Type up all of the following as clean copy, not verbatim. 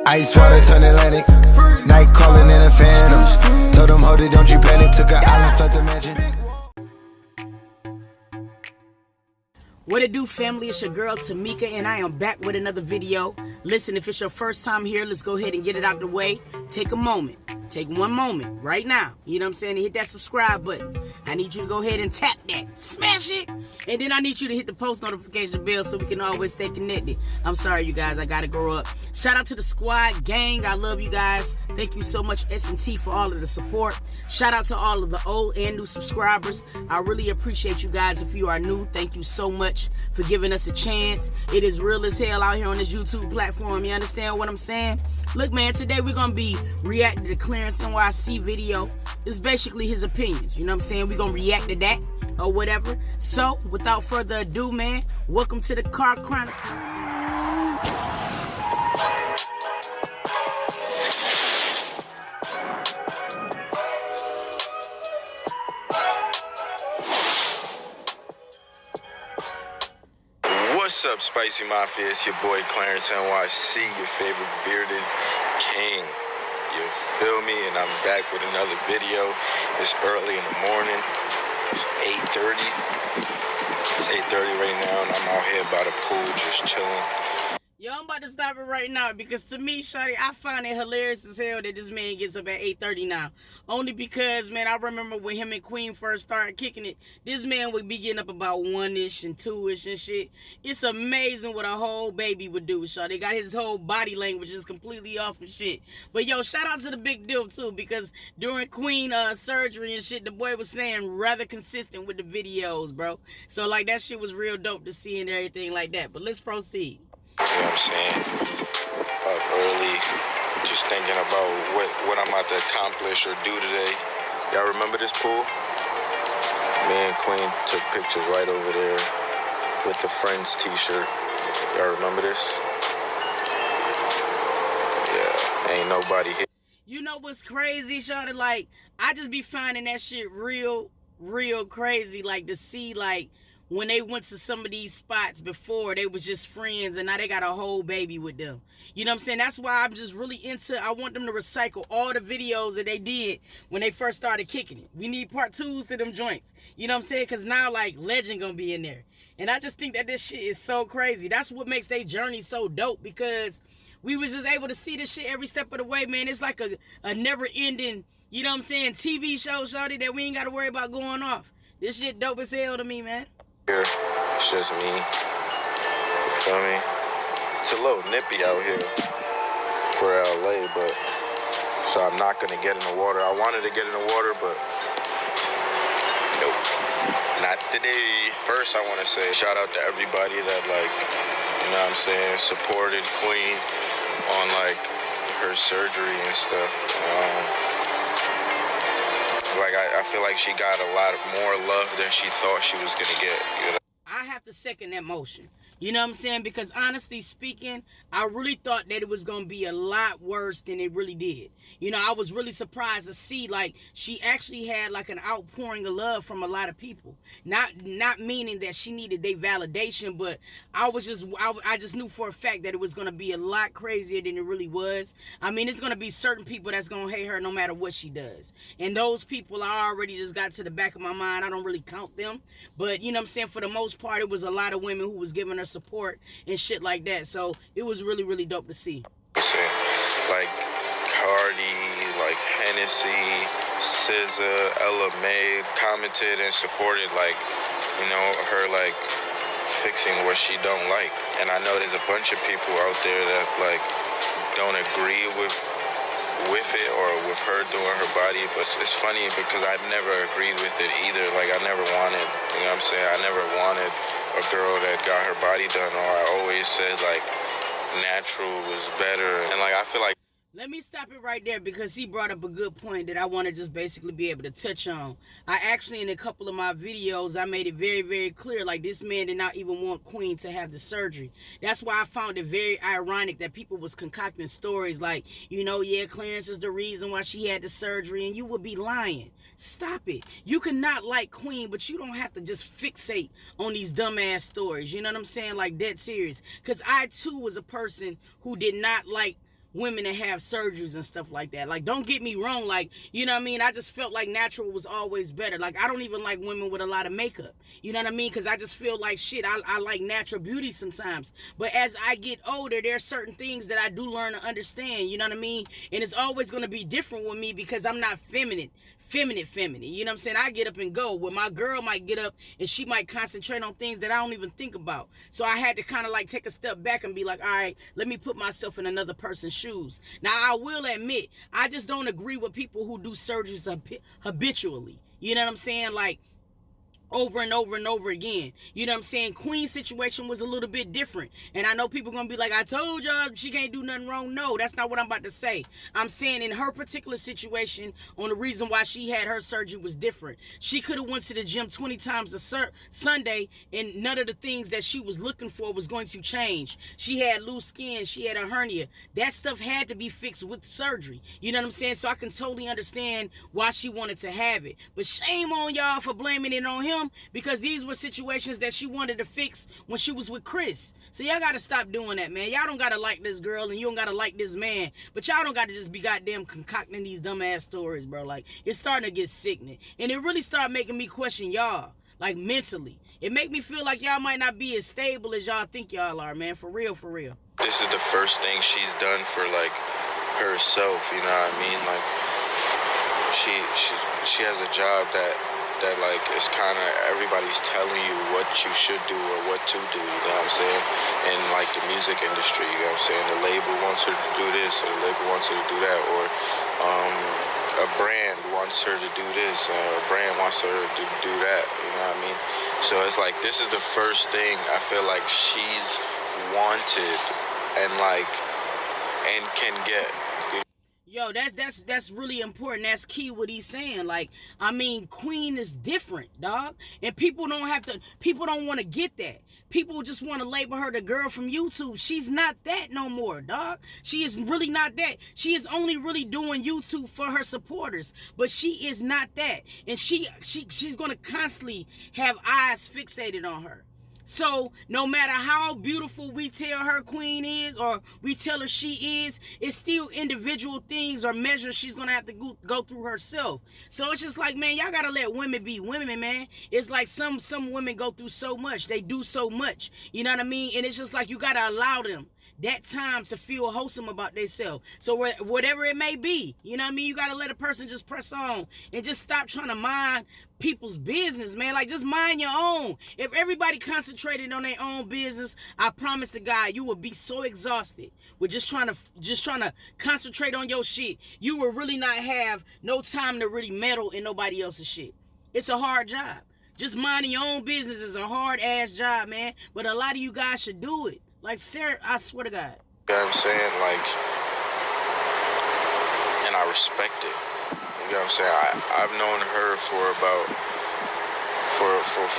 Ice water turn Atlantic. Night calling in a phantom. Told them, hold it, don't you panic. Took an island, left the mansion. What it do, family? It's your girl Tamika, and I am back with another video. Listen, if it's your first time here, let's go ahead and get it out the way. Take a moment. Take one moment right now. You know what I'm saying? And hit that subscribe button. I need you to go ahead and tap that. Smash it. And then I need you to hit the post notification bell so we can always stay connected. I'm sorry, you guys. I got to grow up. Shout out to the squad gang. I love you guys. Thank you so much, S&T, for all of the support. Shout out to all of the old and new subscribers. I really appreciate you guys. If you are new, thank you so much for giving us a chance. It is real as hell out here on this YouTube platform. You understand what I'm saying? Look, man, today we're going to be reacting to Clarence Nyc video. It's basically his opinions. You know what I'm saying? We're going to react to that or whatever. So, without further ado, man, welcome to the Car Chronicle. What's up, Spicy Mafia? It's your boy Clarence Nyc, your favorite bearded king. You feel me? And I'm back with another video. It's early in the morning. It's 8:30. It's 8:30 right now, and I'm out here by the pool just chilling. Yo, I'm about to stop it right now because to me, shawty, I find it hilarious as hell that this man gets up at 8:30 now. Only because, man, I remember when him and Queen first started kicking it, this man would be getting up about 1-ish and 2-ish and shit. It's amazing what a whole baby would do, shawty. Got his whole body language is completely off and shit. But yo, shout out to the big deal too, because during Queen surgery and shit, the boy was staying rather consistent with the videos, bro. So like that shit was real dope to see and everything like that. But let's proceed. You know what I'm saying? Up early, just thinking about what I'm about to accomplish or do today. Y'all remember this pool? Me and Queen took pictures right over there with the Friends t-shirt. Y'all remember this? Yeah, ain't nobody here. You know what's crazy, shawty? Like, I just be finding that shit real crazy. Like, to see, like, when they went to some of these spots before, they was just friends, and now they got a whole baby with them. You know what I'm saying? That's why I'm just really into, I want them to recycle all the videos that they did when they first started kicking it. We need part 2s to them joints. You know what I'm saying? Because now, like, Legend gonna be in there. And I just think that this shit is so crazy. That's what makes their journey so dope, because we was just able to see this shit every step of the way, man. It's like a never-ending, you know what I'm saying, TV show, shawty, that we ain't got to worry about going off. This shit dope as hell to me, man. Here, it's just me. You feel me? It's a little nippy out here for LA, but so I'm not gonna get in the water. I wanted to get in the water, but nope, not today. First, I want to say shout out to everybody that, like, you know what I'm saying, supported Queen on like her surgery and stuff. Like, I feel like she got a lot more love than she thought she was gonna get, you know? I have to second that motion. You know what I'm saying? Because honestly speaking, I really thought that it was going to be a lot worse than it really did. You know, I was really surprised to see, like, she actually had, like, an outpouring of love from a lot of people. Not meaning that she needed their validation, but I just knew for a fact that it was going to be a lot crazier than it really was. I mean, it's going to be certain people that's going to hate her no matter what she does. And those people, I already just got to the back of my mind. I don't really count them. But, you know what I'm saying, for the most part, it was a lot of women who was giving her support and shit like that. So it was really dope to see. Like Cardi, like Hennessy, SZA, Ella May commented and supported, like, you know, her, like, fixing what she don't like. And I know there's a bunch of people out there that, like, don't agree with it or with her doing her body, but it's funny because I've never agreed with it either. Like, I never wanted, you know what I'm saying, I never wanted a girl that got her body done, or I always said, like, natural was better. And, like, I feel like, let me stop it right there because he brought up a good point that I want to just basically be able to touch on. I actually, in a couple of my videos, I made it very clear, like, this man did not even want Queen to have the surgery. That's why I found it very ironic that people was concocting stories like, you know, yeah, Clarence is the reason why she had the surgery, and you would be lying. Stop it. You cannot like Queen, but you don't have to just fixate on these dumbass stories. You know what I'm saying? Like, dead serious. Because I, too, was a person who did not like women that have surgeries and stuff like that. Like, don't get me wrong. Like, you know what I mean? I just felt like natural was always better. Like, I don't even like women with a lot of makeup. You know what I mean? Because I just feel like, shit, I like natural beauty sometimes. But as I get older, there are certain things that I do learn to understand. You know what I mean? And it's always going to be different with me because I'm not feminine. You know what I'm saying? I get up and go. Where my girl might get up and she might concentrate on things that I don't even think about. So I had to kind of like take a step back and be like, all right, let me put myself in another person's shoes. Now, I will admit, I just don't agree with people who do surgeries habitually. You know what I'm saying? Like, over and over and over again. You know what I'm saying? Queen's situation was a little bit different. And I know people are going to be like, I told y'all she can't do nothing wrong. No, that's not what I'm about to say. I'm saying in her particular situation, on the reason why she had her surgery was different. She could have went to the gym 20 times a Sunday and none of the things that she was looking for was going to change. She had loose skin. She had a hernia. That stuff had to be fixed with surgery. You know what I'm saying? So I can totally understand why she wanted to have it. But shame on y'all for blaming it on him, because these were situations that she wanted to fix when she was with Chris. So y'all gotta stop doing that, man. Y'all don't gotta like this girl and you don't gotta like this man, but y'all don't gotta just be goddamn concocting these dumbass stories, bro. Like, it's starting to get sickening, and it really started making me question y'all, like, mentally. It make me feel like y'all might not be as stable as y'all think y'all are, man. For real, for real. This is the first thing she's done for, like, herself, you know what I mean? Like, she has a job that like, it's kind of, everybody's telling you what you should do or what to do, you know what I'm saying? In, like, the music industry, you know what I'm saying? The label wants her to do this, or the label wants her to do that, or a brand wants her to do this, a brand wants her to do that, you know what I mean? So it's like, this is the first thing I feel like she's wanted and, like, and can get. Yo, that's really important. That's key what he's saying. Like, I mean, Queen is different, dog. And people don't want to get that. People just want to label her the girl from YouTube. She's not that no more, dog. She is really not that. She is only really doing YouTube for her supporters. But she is not that. And she's going to constantly have eyes fixated on her. So no matter how beautiful we tell her Queen is, or we tell her she is, it's still individual things or measures she's gonna have to go through herself. So it's just like, man, y'all gotta let women be women, man. It's like some women go through so much, they do so much, you know what I mean? And it's just like, you gotta allow them that time to feel wholesome about themselves. So whatever it may be, you know what I mean? You gotta let a person just press on and just stop trying to mind people's business, man. Like, just mind your own. If everybody concentrated on their own business, I promise to God, you would be so exhausted with just trying to concentrate on your shit. You will really not have no time to really meddle in nobody else's shit. It's a hard job. Just minding your own business is a hard ass job, man. But a lot of you guys should do it. Like, Sarah, I swear to God. You know what I'm saying? Like, and I respect it. You know what I'm saying? I've known her for about,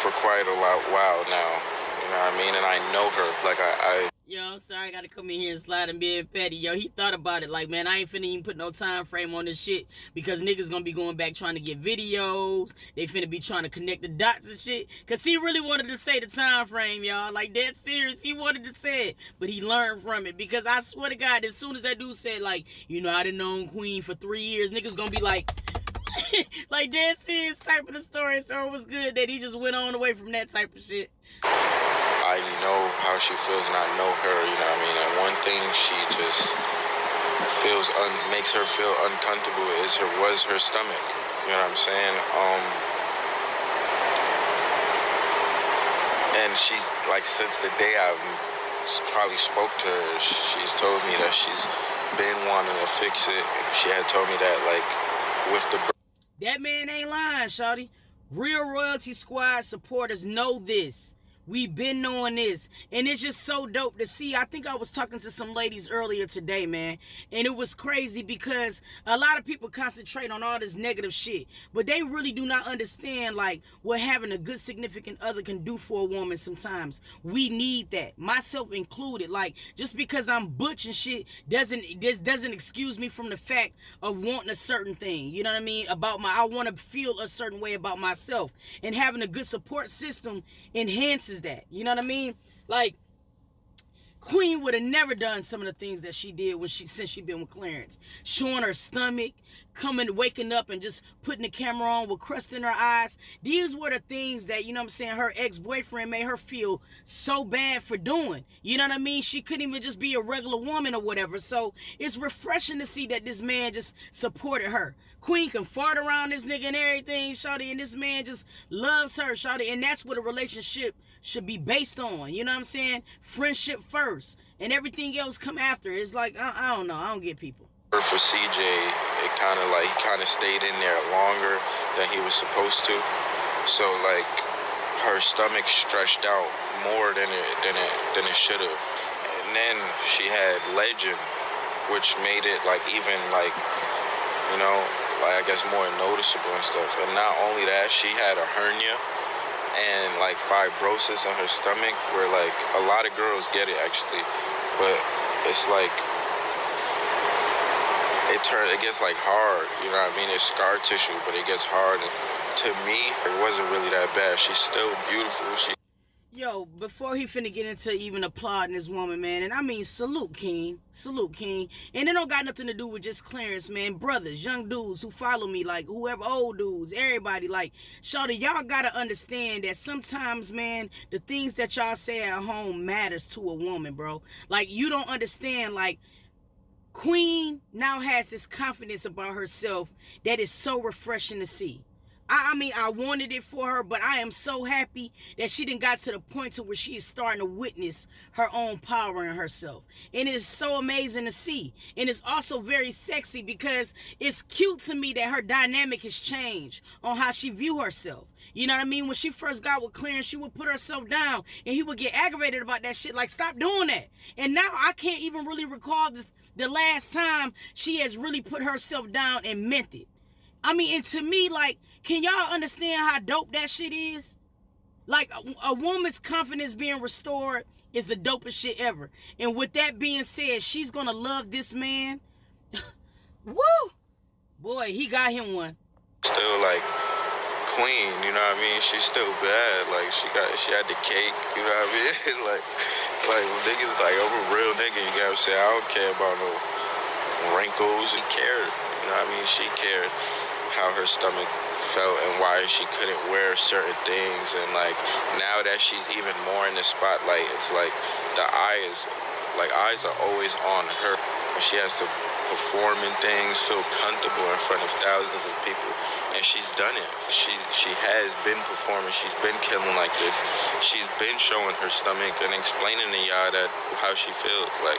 for quite a while now. You know what I mean? And I know her. Like, Yo, I'm sorry, I gotta come in here and slide and being petty. Yo, he thought about it. Like, man, I ain't finna even put no time frame on this shit, because niggas gonna be going back trying to get videos. They finna be trying to connect the dots and shit. Cause he really wanted to say the time frame, y'all. Like, dead serious. He wanted to say it, but he learned from it. Because I swear to God, as soon as that dude said, like, you know, I done known Queen for 3 years, niggas gonna be like, like, dead serious type of the story. So it was good that he just went on away from that type of shit. I know how she feels and I know her, you know what I mean? And one thing she just makes her feel uncomfortable was her stomach. You know what I'm saying? And she's, like, since the day I probably spoke to her, she's told me that she's been wanting to fix it. She had told me that, like, with the... That man ain't lying, shawty. Real Royalty Squad supporters know this. We've been knowing this, and it's just so dope to see. I think I was talking to some ladies earlier today, man, and it was crazy because a lot of people concentrate on all this negative shit, but they really do not understand, like, what having a good significant other can do for a woman sometimes. We need that, myself included. Like, just because I'm butch and shit doesn't excuse me from the fact of wanting a certain thing, you know what I mean? I want to feel a certain way about myself, and having a good support system enhances that, you know what I mean? Like, Queen would have never done some of the things that she did since she been with Clarence. Showing her stomach, waking up and just putting the camera on with crust in her eyes. These were the things that, you know what I'm saying, her ex-boyfriend made her feel so bad for doing. You know what I mean? She couldn't even just be a regular woman or whatever. So it's refreshing to see that this man just supported her. Queen can fart around this nigga and everything, shawty, and this man just loves her, shawty. And that's what a relationship should be based on. You know what I'm saying? Friendship first, and everything else come after. It's like, I don't know. I don't get people. For CJ, he kind of stayed in there longer than he was supposed to. So like, her stomach stretched out more than it should have. And then she had Legend, which made it like even like, you know, like I guess more noticeable and stuff. And not only that, she had a hernia and like fibrosis on her stomach, where like a lot of girls get it actually, but it's like it gets like hard, you know what I mean? It's scar tissue, but it gets hard. And to me, it wasn't really that bad. She's still beautiful. Yo, before he finna get into even applauding this woman, man, and I mean, salute King. Salute King. And it don't got nothing to do with just Clarence, man. Brothers, young dudes who follow me, like whoever, old dudes, everybody, like, shawty, y'all gotta understand that sometimes, man, the things that y'all say at home matters to a woman, bro. Like, you don't understand, like, Queen now has this confidence about herself that is so refreshing to see. I mean, I wanted it for her, but I am so happy that she done got to the point to where she is starting to witness her own power in herself. And it is so amazing to see. And it's also very sexy because it's cute to me that her dynamic has changed on how she view herself. You know what I mean? When she first got with Clarence, she would put herself down and he would get aggravated about that shit. Like, stop doing that. And now I can't even really recall the last time she has really put herself down and meant it. I mean, and to me, like, can y'all understand how dope that shit is? Like, a woman's confidence being restored is the dopest shit ever. And with that being said, she's gonna love this man. Woo! Boy, he got him one. Still, like, queen, you know what I mean? She's still bad. Like, she had the cake, you know what I mean? like niggas, like, I'm a real nigga, you gotta say, I don't care about no wrinkles. He cared, you know what I mean? She cared how her stomach felt and why she couldn't wear certain things. And like, now that she's even more in the spotlight, it's like the eyes are always on her, and she has to perform in things, feel comfortable in front of thousands of people, and she's done it. She has been performing, she's been killing like this, she's been showing her stomach and explaining to y'all that how she feels. Like,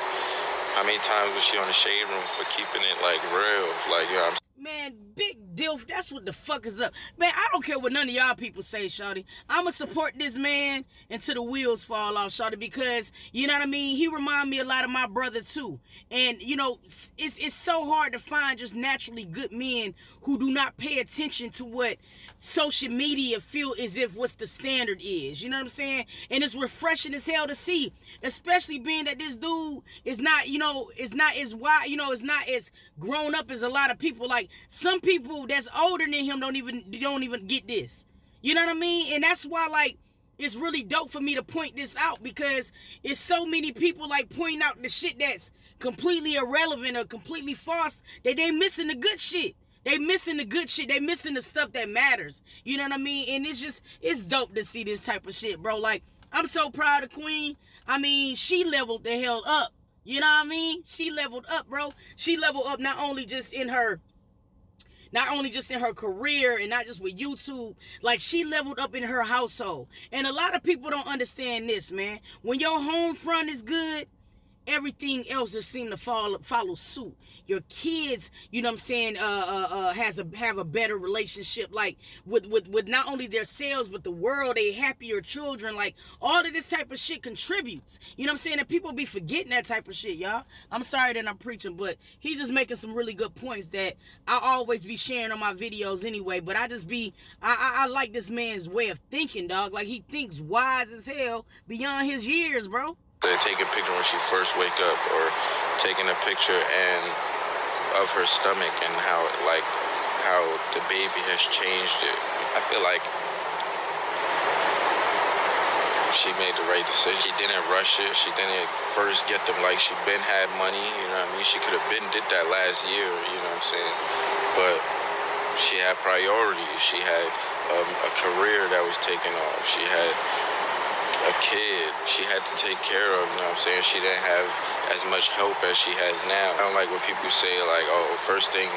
how many times was she on the shade room for keeping it like real? Like, you know what I'm saying? Man, big dilf, that's what the fuck is up. Man, I don't care what none of y'all people say, shawty. I'ma support this man until the wheels fall off, shawty, because, you know what I mean, he remind me a lot of my brother too. And, you know, it's so hard to find just naturally good men who do not pay attention to what social media feel as if what's the standard is. You know what I'm saying? And it's refreshing as hell to see, especially being that this dude is not, you know, is not as wide, you know, is not as grown up as a lot of people. Like, some people that's older than him don't even get this. You know what I mean? And that's why, like, it's really dope for me to point this out, because it's so many people like pointing out the shit that's completely irrelevant or completely false that they missing the good shit. They missing the good shit. They missing the stuff that matters. You know what I mean? And it's dope to see this type of shit, bro. Like, I'm so proud of Queen. I mean, she leveled the hell up. You know what I mean? She leveled up, bro. She leveled up not only just in her career and not just with YouTube. Like, she leveled up in her household. And a lot of people don't understand this, man. When your home front is good, everything else just seem to follow suit. Your kids, you know what I'm saying, have a better relationship, like with not only their selves but the world. They happier children. Like, all of this type of shit contributes. You know what I'm saying? And people be forgetting that type of shit, y'all. I'm sorry that I'm preaching, but he's just making some really good points that I always be sharing on my videos anyway. But I like this man's way of thinking, dog. Like, he thinks wise as hell beyond his years, bro. They take a picture when she first wake up, or taking a picture of her stomach and how the baby has changed it. I feel like she made the right decision. She didn't rush it. She didn't first get them like she been had money, you know what I mean? She could have been did that last year, you know what I'm saying? But she had priorities. She had a career that was taking off. She had a kid she had to take care of, you know what I'm saying? She didn't have as much help as she has now. I don't like when people say like, oh, first thing.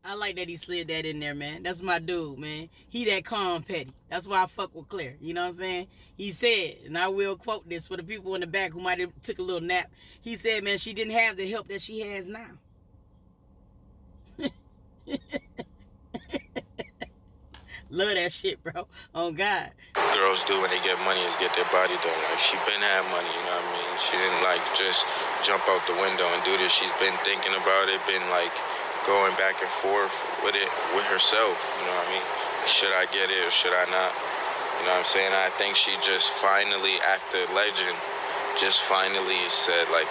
I like that he slid that in there, man. That's my dude, man. He that calm petty. That's why I fuck with Claire. You know what I'm saying? He said, and I will quote this for the people in the back who might have took a little nap. He said, man, she didn't have the help that she has now. Love that shit, bro. Oh, God. Girls do when they get money is get their body done. Like, she been had money, you know what I mean? She didn't, like, just jump out the window and do this. She's been thinking about it, been, like, going back and forth with it, with herself, you know what I mean? Should I get it or should I not? You know what I'm saying? I think she just finally, after Legend, just finally said, like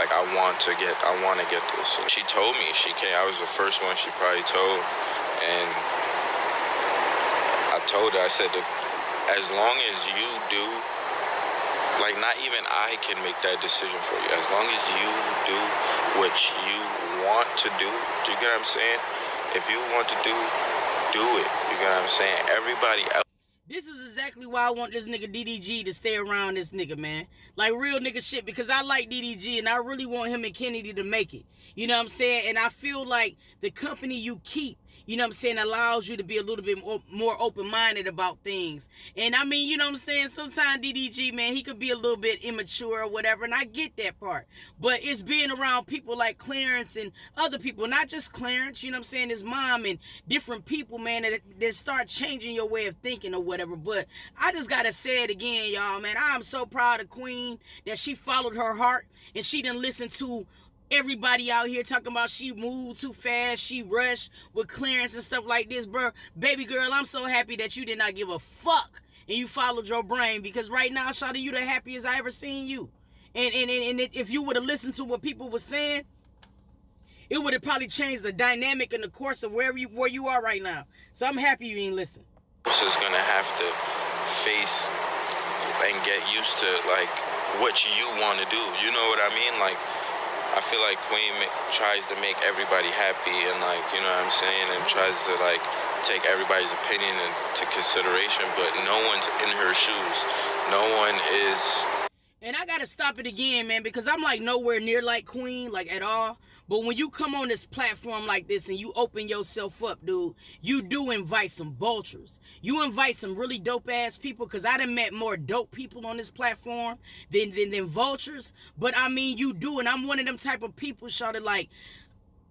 I want to get this. She told me, I was the first one she probably told, and I told her, I said, as long as you do, like, not even I can make that decision for you. As long as you do what you want to do you get what I'm saying? If you want to do it. You get what I'm saying? Everybody else. This is exactly why I want this nigga DDG to stay around this nigga, man. Like, real nigga shit, because I like DDG and I really want him and Kennedy to make it. You know what I'm saying? And I feel like the company you keep, you know what I'm saying, allows you to be a little bit more open-minded about things. And I mean, you know what I'm saying, sometimes DDG, man, he could be a little bit immature or whatever, and I get that part. But it's being around people like Clarence and other people, not just Clarence, you know what I'm saying, his mom and different people, man, that start changing your way of thinking or whatever. But I just gotta say it again, y'all, man. I'm so proud of Queen that she followed her heart and she didn't listen to everybody out here talking about she moved too fast, she rushed with Clarence and stuff like this, bro. Baby girl, I'm so happy that you did not give a fuck and you followed your brain, because right now, Shawty, you the happiest I ever seen you. And if you would have listened to what people were saying, it would have probably changed the dynamic and the course of where you are right now. So I'm happy you ain't listen. This is gonna have to face and get used to, like, what you want to do. You know what I mean? Like, I feel like Queen tries to make everybody happy and, like, you know what I'm saying, and tries to, like, take everybody's opinion into consideration, but no one's in her shoes. No one is. And I gotta stop it again, man, because I'm like nowhere near like Queen, like at all. But when you come on this platform like this and you open yourself up, dude, you do invite some vultures. You invite some really dope ass people, because I done met more dope people on this platform than vultures. But I mean, you do, and I'm one of them type of people, shawty, like,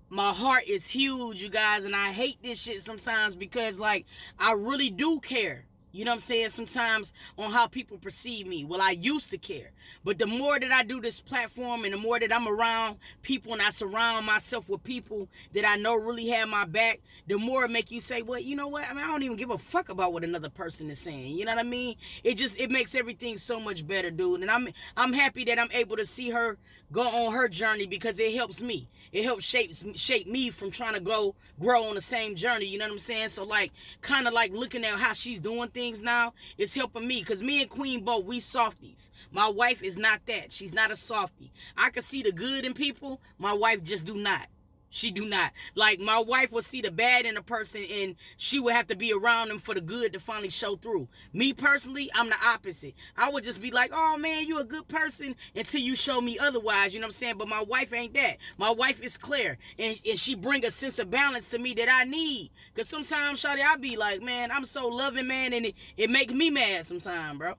my heart is huge, you guys, and I hate this shit sometimes because, like, I really do care. You know what I'm saying? Sometimes on how people perceive me. Well, I used to care. But the more that I do this platform and the more that I'm around people and I surround myself with people that I know really have my back, the more it make you say, well, you know what? I mean, I don't even give a fuck about what another person is saying. You know what I mean? It makes everything so much better, dude. And I'm happy that I'm able to see her go on her journey, because it helps me. It helps shape me from trying to grow on the same journey. You know what I'm saying? So, like, kind of like looking at how she's doing things now, it's helping me, because me and Queen both, we softies. My wife is not that. She's not a softie. I can see the good in people. My wife just do not. She do not. Like, my wife will see the bad in a person and she would have to be around them for the good to finally show through. Me personally, I'm the opposite. I would just be like, oh man, you a good person until you show me otherwise, you know what I'm saying? But my wife ain't that. My wife is Claire, and she bring a sense of balance to me that I need. Because sometimes, shawty, I be like, man, I'm so loving, man, and it make me mad sometimes, bro.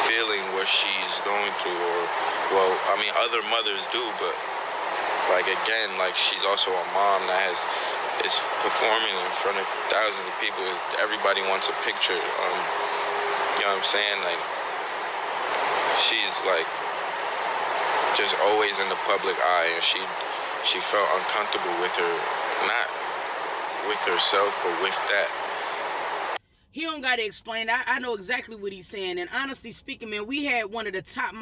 Feeling what she's going through, or, well, I mean, other mothers do, but, like, again, like, she's also a mom that is performing in front of thousands of people. Everybody wants a picture. You know what I'm saying? Like, she's, like, just always in the public eye, and she felt uncomfortable with her, not with herself, but with that. He don't gotta explain. I know exactly what he's saying. And honestly speaking, man, we had one of the top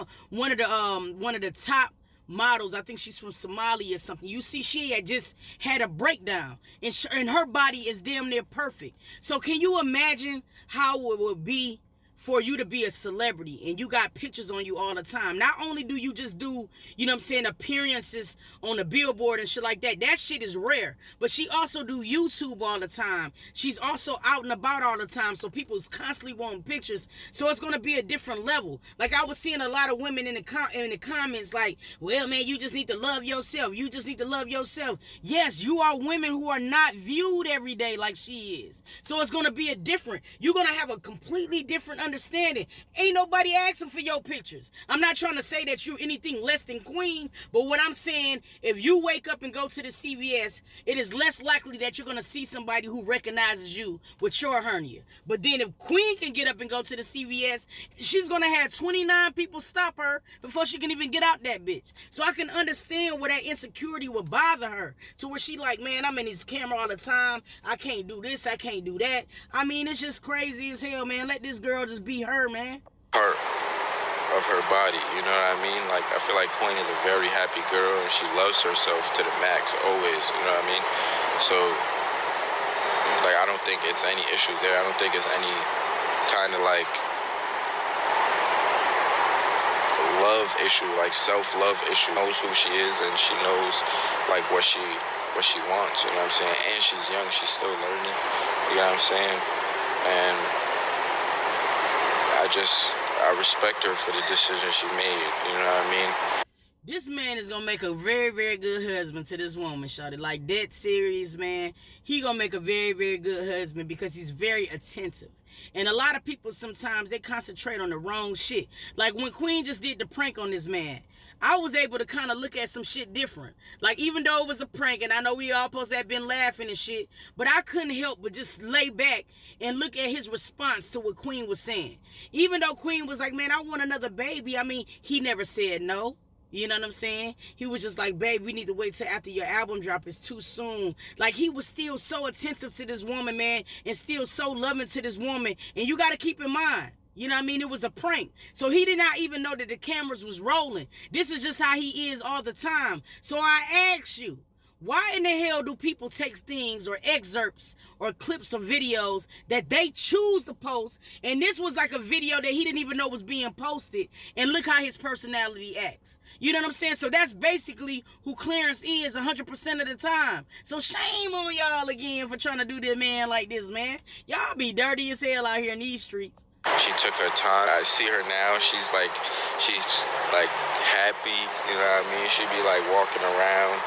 models. I think she's from Somalia or something. You see, she had just had a breakdown, and her body is damn near perfect. So can you imagine how it would be for you to be a celebrity and you got pictures on you all the time. Not only do you just do, you know what I'm saying, appearances on the billboard and shit like that. That shit is rare. But she also do YouTube all the time. She's also out and about all the time. So people's constantly wanting pictures. So it's going to be a different level. Like I was seeing a lot of women in the comments like, well, man, you just need to love yourself. You just need to love yourself. Yes, you are women who are not viewed every day like she is. So it's going to be a different. You're going to have a completely different understanding. Ain't nobody asking for your pictures. I'm not trying to say that you're anything less than queen, but what I'm saying, if you wake up and go to the CVS, it is less likely that you're going to see somebody who recognizes you with your hernia. But then if queen can get up and go to the CVS, she's going to have 29 people stop her before she can even get out that bitch. So I can understand where that insecurity would bother her, to where she like, man, I'm in this camera all the time. I can't do this. I can't do that. I mean, it's just crazy as hell, man. Let this girl just be her, man. Part of her body, you know what I mean? Like, I feel like Queen is a very happy girl and she loves herself to the max, always, you know what I mean? So, like, I don't think it's any issue there. I don't think it's any kind of, like, love issue, like self-love issue. She knows who she is and she knows, like, what she wants, you know what I'm saying? And she's young, she's still learning, you know what I'm saying? And I respect her for the decision she made, you know what I mean? This man is gonna make a very, very good husband to this woman, shawty. Like, dead serious, man. He gonna make a very, very good husband because he's very attentive. And a lot of people sometimes, they concentrate on the wrong shit. Like, when Queen just did the prank on this man, I was able to kind of look at some shit different. Like, even though it was a prank, and I know we all supposed to have been laughing and shit, but I couldn't help but just lay back and look at his response to what Queen was saying. Even though Queen was like, man, I want another baby. I mean, he never said no. You know what I'm saying? He was just like, babe, we need to wait till after your album drop. It's too soon. Like, he was still so attentive to this woman, man, and still so loving to this woman. And you got to keep in mind, you know what I mean? It was a prank. So he did not even know that the cameras was rolling. This is just how he is all the time. So I ask you, why in the hell do people take things or excerpts or clips of videos that they choose to post? And this was like a video that he didn't even know was being posted. And look how his personality acts. You know what I'm saying? So that's basically who Clarence is 100% of the time. So shame on y'all again for trying to do this man like this, man. Y'all be dirty as hell out here in these streets. She took her time. I see her now. She's like happy. You know what I mean? She be like walking around,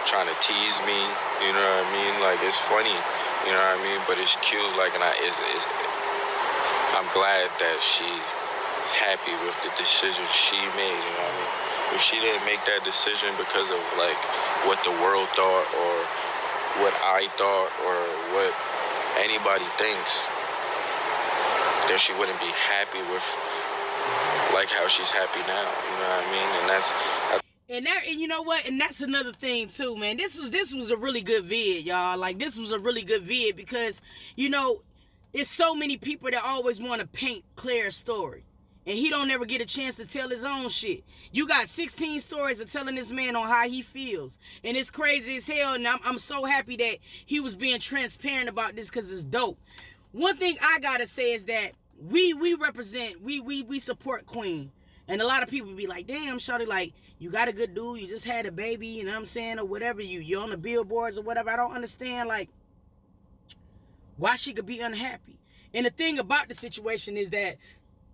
trying to tease me, you know what I mean? Like, it's funny, you know what I mean? But it's cute, like, and I'm glad that she's happy with the decision she made, you know what I mean? If she didn't make that decision because of, like, what the world thought or what I thought or what anybody thinks, then she wouldn't be happy with, like, how she's happy now, you know what I mean? And you know what? And that's another thing too, man. This was a really good vid, y'all. Like, this was a really good vid because, you know, it's so many people that always want to paint Claire's story. And he don't ever get a chance to tell his own shit. You got 16 stories of telling this man on how he feels. And it's crazy as hell. And I'm so happy that he was being transparent about this because it's dope. One thing I gotta say is that we represent, we support Queen. And a lot of people be like, damn, shawty, like, you got a good dude, you just had a baby, you know what I'm saying, or whatever, you're on the billboards or whatever. I don't understand, like, why she could be unhappy. And the thing about the situation is that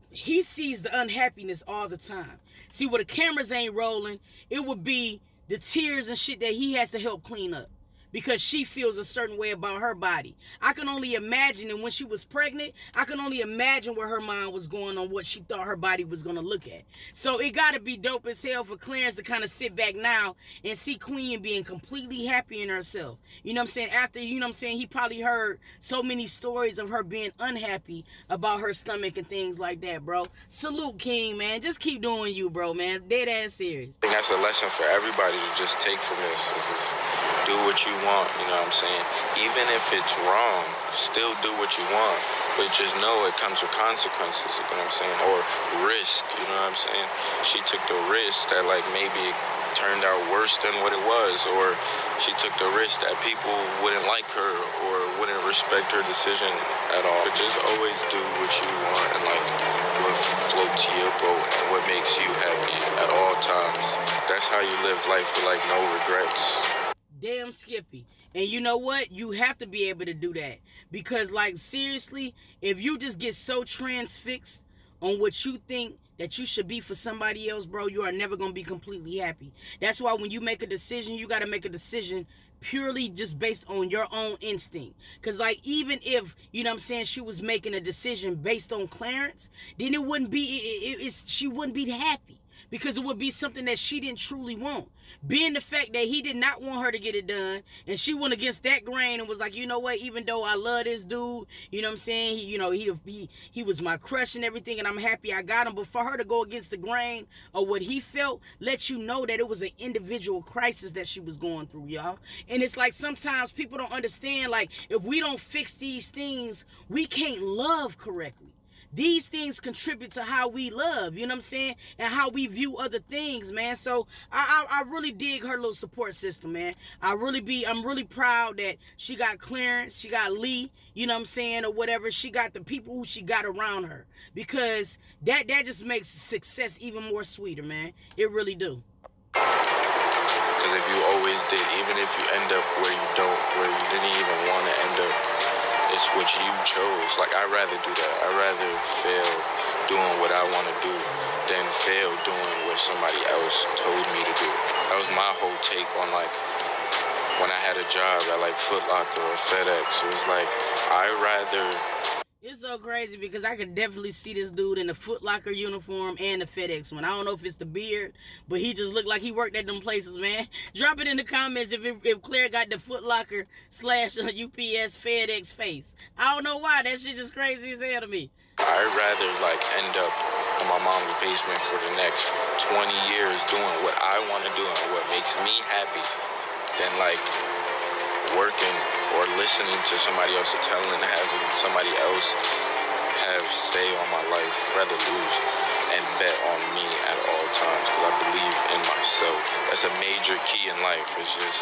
he sees the unhappiness all the time. See, where the cameras ain't rolling, it would be the tears and shit that he has to help clean up. Because she feels a certain way about her body. I can only imagine, and when she was pregnant, I can only imagine where her mind was going on what she thought her body was going to look at. So it got to be dope as hell for Clarence to kind of sit back now and see Queen being completely happy in herself. You know what I'm saying? After, you know what I'm saying, he probably heard so many stories of her being unhappy about her stomach and things like that, bro. Salute, King, man. Just keep doing you, bro, man. Dead ass serious. I think that's a lesson for everybody to just take from this. Do what you want, you know what I'm saying? Even if it's wrong, still do what you want. But just know it comes with consequences, you know what I'm saying? Or risk, you know what I'm saying? She took the risk that, like, maybe turned out worse than what it was, or she took the risk that people wouldn't like her or wouldn't respect her decision at all. But just always do what you want and like what floats your boat and what makes you happy at all times. That's how you live life with like no regrets. Damn, Skippy. And you know what? You have to be able to do that. Because, like, seriously, if you just get so transfixed on what you think that you should be for somebody else, bro, you are never going to be completely happy. That's why when you make a decision, you got to make a decision purely just based on your own instinct. Because, like, even if, you know what I'm saying, she was making a decision based on Clarence, then it wouldn't be, she wouldn't be happy. Because it would be something that she didn't truly want. Being the fact that he did not want her to get it done, and she went against that grain and was like, you know what, even though I love this dude, you know what I'm saying, he was my crush and everything, and I'm happy I got him. But for her to go against the grain of what he felt, lets you know that it was an individual crisis that she was going through, y'all. And it's like sometimes people don't understand, like, if we don't fix these things, we can't love correctly. These things contribute to how we love, you know what I'm saying? And how we view other things, man. So I really dig her little support system, man. I'm really proud that she got Clarence, she got Lee, you know what I'm saying, or whatever. She got the people who she got around her. Because that just makes success even more sweeter, man. It really do. Because if you always did, even if you end up where you didn't even want to end up, it's what you chose. Like, I'd rather do that. I'd rather fail doing what I want to do than fail doing what somebody else told me to do. That was my whole take on, like, when I had a job at, like, Foot Locker or FedEx. It was like, I'd rather... It's so crazy because I could definitely see this dude in the Foot Locker uniform and the FedEx one. I don't know if it's the beard, but he just looked like he worked at them places, man. Drop it in the comments if Claire got the Foot Locker / UPS FedEx face. I don't know why. That shit just crazy as hell to me. I'd rather, like, end up in my mom's basement for the next 20 years doing what I want to do and what makes me happy than, like, working or listening to somebody else or having somebody else have say on my life. I'd rather lose and bet on me at all times because I believe in myself. That's a major key in life. It's just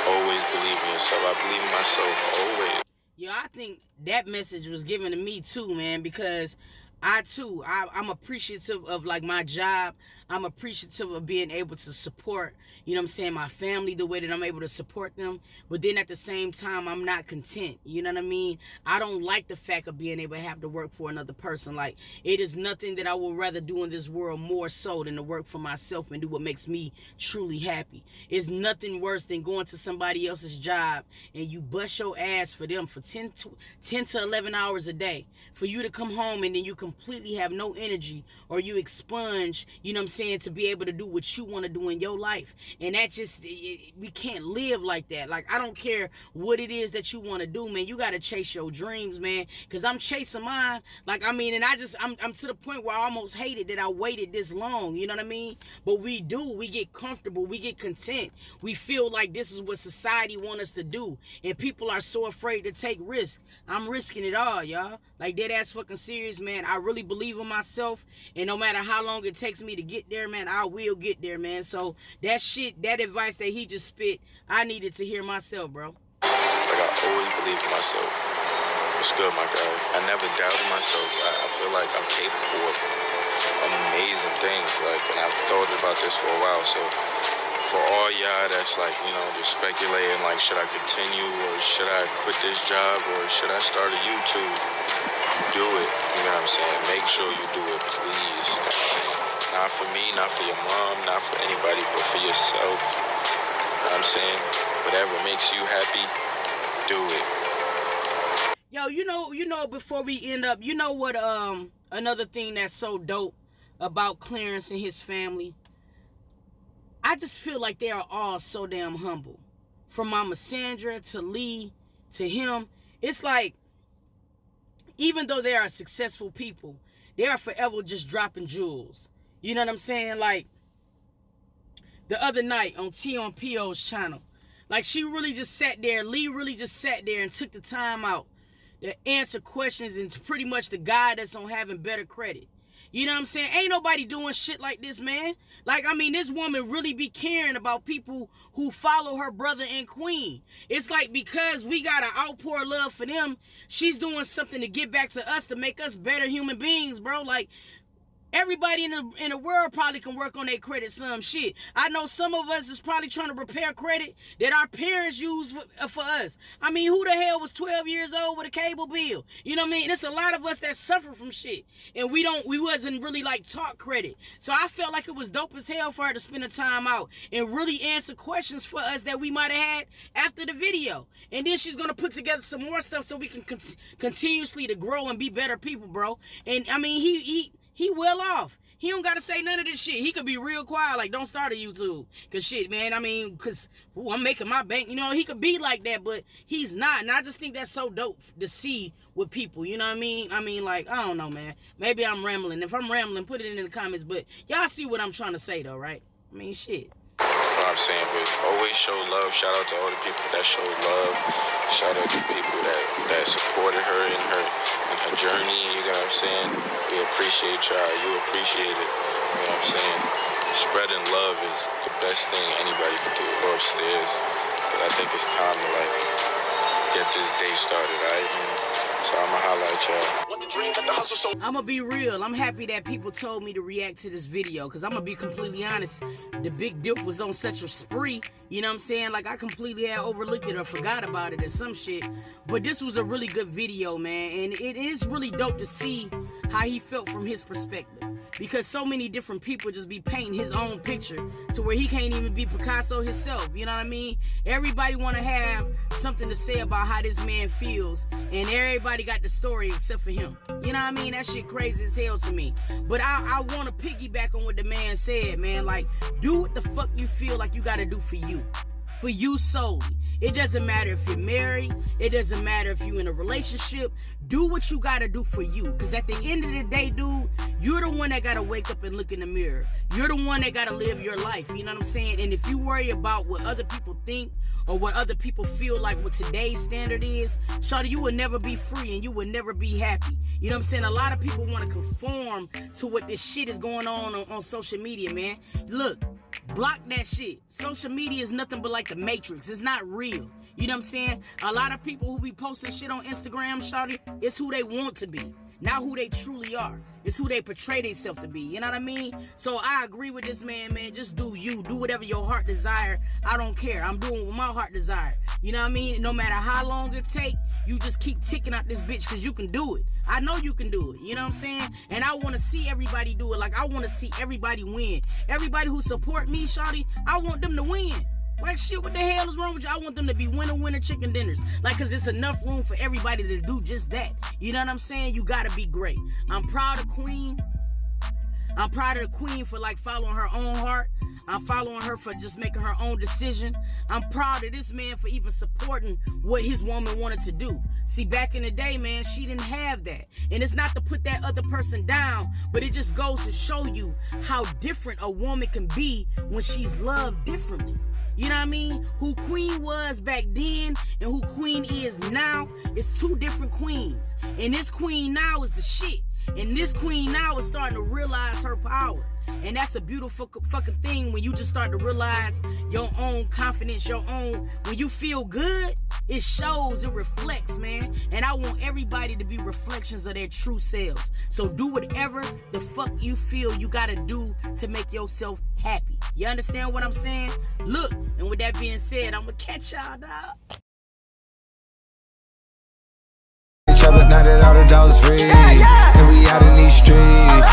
always believe in yourself. I believe in myself always. Yo, I think that message was given to me too, man, because I'm appreciative of, like, my job. I'm appreciative of being able to support, you know what I'm saying, my family the way that I'm able to support them. But then at the same time, I'm not content. You know what I mean? I don't like the fact of being able to have to work for another person. Like, it is nothing that I would rather do in this world more so than to work for myself and do what makes me truly happy. It's nothing worse than going to somebody else's job and you bust your ass for them for 10 to 11 hours a day. For you to come home and then you completely have no energy, or you expunge, you know what I'm saying, to be able to do what you want to do in your life. And that just, we can't live like that. Like, I don't care what it is that you want to do, man. You got to chase your dreams, man. Because I'm chasing mine. Like, I mean, and I'm to the point where I almost hated that I waited this long. You know what I mean? But we get comfortable. We get content. We feel like this is what society wants us to do. And people are so afraid to take risks. I'm risking it all, y'all. Like, dead ass fucking serious, man. I really believe in myself. And no matter how long it takes me to get there, man, I will get there, man. So that shit, that advice that he just spit, I needed to hear myself, bro. Like, I always believe in myself. It's good, my guy. I never doubted myself. I feel like I'm capable of amazing things. Like, and I've thought about this for a while. So for all y'all that's like, you know, just speculating, like, should I continue or should I quit this job or should I start a YouTube? Do it. You know what I'm saying? Make sure you do it, please. Not for me, not for your mom, not for anybody, but for yourself. You know what I'm saying? Whatever makes you happy, do it. Yo, you know, before we end up, you know what, another thing that's so dope about Clarence and his family? I just feel like they are all so damn humble. From Mama Sandra to Lee to him. It's like, even though they are successful people, they are forever just dropping jewels. You know what I'm saying? Like, the other night on T on P.O.'s channel, like, she really just sat there, Lee really just sat there and took the time out to answer questions and to pretty much to guide us on having better credit. You know what I'm saying? Ain't nobody doing shit like this, man. Like, I mean, this woman really be caring about people who follow her brother and queen. It's like because we got to outpour love for them, she's doing something to get back to us to make us better human beings, bro. Like, everybody in the world probably can work on their credit some shit. I know some of us is probably trying to repair credit that our parents used for us. I mean, who the hell was 12 years old with a cable bill? You know what I mean? There's a lot of us that suffer from shit. And we wasn't really like taught credit. So I felt like it was dope as hell for her to spend the time out and really answer questions for us that we might have had after the video. And then she's going to put together some more stuff so we can continuously to grow and be better people, bro. And I mean, he well off. He don't got to say none of this shit. He could be real quiet, like, don't start a YouTube. Because shit, man, I mean, because I'm making my bank. You know, he could be like that, but he's not. And I just think that's so dope to see with people. You know what I mean? I mean, like, I don't know, man. Maybe I'm rambling. If I'm rambling, put it in the comments. But y'all see what I'm trying to say, though, right? I mean, shit. You know what I'm saying? But always show love. Shout out to all the people that show love. Shout out to people that supported her in her journey. You know what I'm saying? We appreciate y'all. You appreciate it. You know what I'm saying? Spreading love is the best thing anybody can do. Go upstairs. But I think it's time to like get this day started, alright? So I'ma holla at y'all. I'ma be real. I'm happy that people told me to react to this video, because I'm gonna be completely honest. The big dip was on such a spree, you know what I'm saying? Like, I completely had overlooked it or forgot about it or some shit. But this was a really good video, man. And it is really dope to see how he felt from his perspective. Because so many different people just be painting his own picture to where he can't even be Picasso himself. You know what I mean? Everybody want to have something to say about how this man feels. And everybody got the story except for him. You know what I mean? That shit crazy as hell to me. But I want to piggyback on what the man said, man. Like, do what the fuck you feel like you got to do for you. For you solely. It doesn't matter if you're married. It doesn't matter if you're in a relationship. Do what you gotta do for you. Because at the end of the day, dude, you're the one that gotta wake up and look in the mirror. You're the one that gotta live your life. You know what I'm saying? And if you worry about what other people think or what other people feel like what today's standard is, shawty, you will never be free and you will never be happy. You know what I'm saying? A lot of people want to conform to what this shit is going on social media, man. Look, block that shit. Social media is nothing but like the Matrix. It's not real. You know what I'm saying? A lot of people who be posting shit on Instagram, shawty, it's who they want to be, not who they truly are. It's who they portray themselves to be. You know what I mean? So I agree with this man, man. Just do you. Do whatever your heart desire. I don't care. I'm doing what my heart desire. You know what I mean? No matter how long it take, you just keep ticking out this bitch because you can do it. I know you can do it. You know what I'm saying? And I want to see everybody do it. Like, I want to see everybody win. Everybody who support me, shawty, I want them to win. Like, shit, what the hell is wrong with you? I want them to be winner chicken dinners. Like, because it's enough room for everybody to do just that. You know what I'm saying? You got to be great. I'm proud of Queen. I'm proud of the Queen for, like, following her own heart. I'm following her for just making her own decision. I'm proud of this man for even supporting what his woman wanted to do. See, back in the day, man, she didn't have that. And it's not to put that other person down, but it just goes to show you how different a woman can be when she's loved differently. You know what I mean? Who Queen was back then and who Queen is now is two different queens. And this queen now is the shit. And this queen now is starting to realize her power. And that's a beautiful fucking thing when you just start to realize your own confidence, your own, when you feel good, it shows, it reflects, man. And I want everybody to be reflections of their true selves. So do whatever the fuck you feel you gotta do to make yourself happy. You understand what I'm saying? Look, and with that being said, I'm gonna catch y'all, dog. Now that all the dogs free, and we out in these streets.